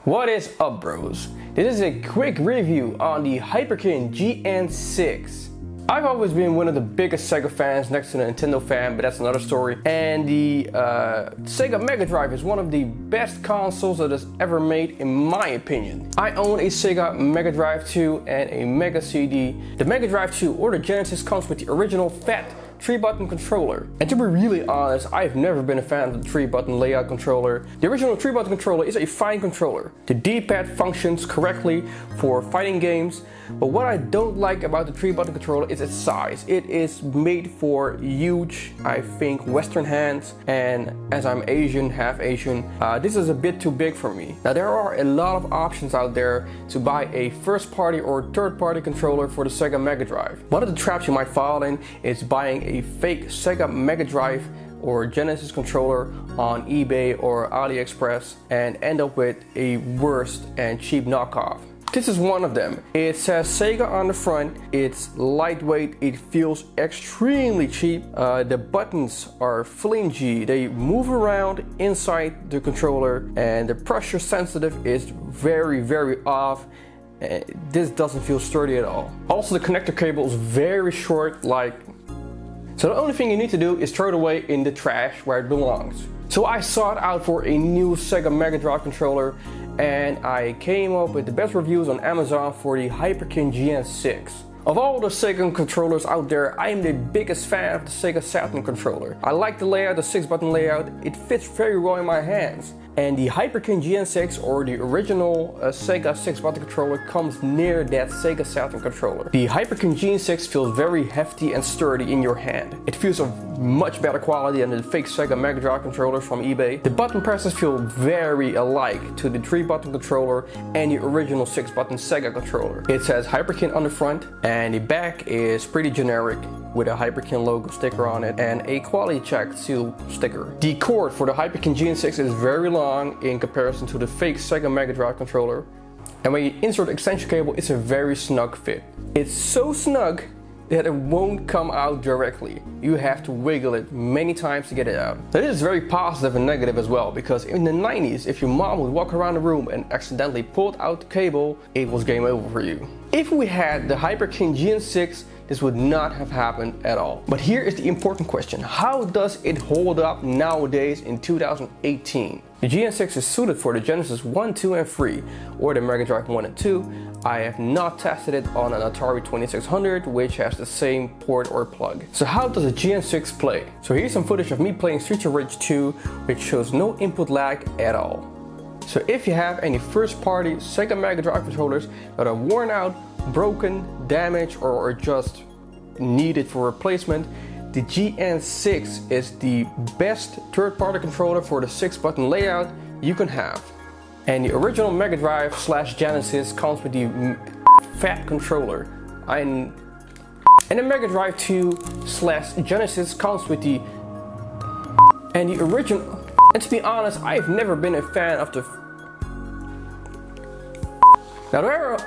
What is up, bros? This is a quick review on the Hyperkin GN6. I've always been one of the biggest Sega fans next to the Nintendo fan, but that's another story. And the Sega Megadrive is one of the best consoles that is ever made in my opinion. I own a Sega Megadrive 2 and a Mega CD. The Megadrive 2 or the Genesis comes with the original fat 3-button controller. And to be really honest, I've never been a fan of the 3-button layout controller. The original 3-button controller is a fine controller. The D-pad functions correctly for fighting games, but what I don't like about the 3-button controller is its size. It is made for huge, I think, Western hands, and as I'm Asian, half Asian, this is a bit too big for me. Now there are a lot of options out there to buy a first-party or third-party controller for the Sega Megadrive. One of the traps you might fall in is buying a fake Sega Megadrive or Genesis controller on eBay or AliExpress and end up with a worse and cheap knockoff. This is one of them. It says Sega on the front, it's lightweight, it feels extremely cheap. The buttons are flimsy, they move around inside the controller, and the pressure sensitive is very off. This doesn't feel sturdy at all. Also, the connector cable is very short, so the only thing you need to do is throw it away in the trash where it belongs. So I sought out for a new Sega Megadrive controller, and I came up with the best reviews on Amazon for the Hyperkin GN6. Of all the Sega controllers out there, I am the biggest fan of the Sega Saturn controller. I like the layout, the 6-button layout, it fits very well in my hands. And the Hyperkin GN6 or the original Sega 6-button controller comes near that Sega Saturn controller. The Hyperkin GN6 feels very hefty and sturdy in your hand. It feels of much better quality than the fake Sega Megadrive controllers from eBay. The button presses feel very alike to the 3-button controller and the original 6-button Sega controller. It says Hyperkin on the front, and the back is pretty generic with a Hyperkin logo sticker on it and a quality check seal sticker. The cord for the Hyperkin GN6 is very long in comparison to the fake Sega Megadrive controller, and when you insert the extension cable, it's a very snug fit. It's so snug that it won't come out directly. You have to wiggle it many times to get it out. Now, this is very positive and negative as well, because in the 90s, if your mom would walk around the room and accidentally pulled out the cable, it was game over for you. If we had the Hyperkin GN6, this would not have happened at all. But here is the important question. How does it hold up nowadays in 2018? The GN6 is suited for the Genesis 1, 2 and 3 or the Megadrive 1 and 2. I have not tested it on an Atari 2600, which has the same port or plug. So how does a GN6 play? So here's some footage of me playing Streets of Rage 2, which shows no input lag at all. So if you have any first-party Sega Megadrive controllers that are worn out, broken, damaged, or just needed for replacement, the GN6 is the best third-party controller for the 6-button layout you can have. And the original Megadrive / Genesis comes with the fat controller. And the Megadrive 2 / Genesis comes with the original. And to be honest, I've never been a fan of the. Now there are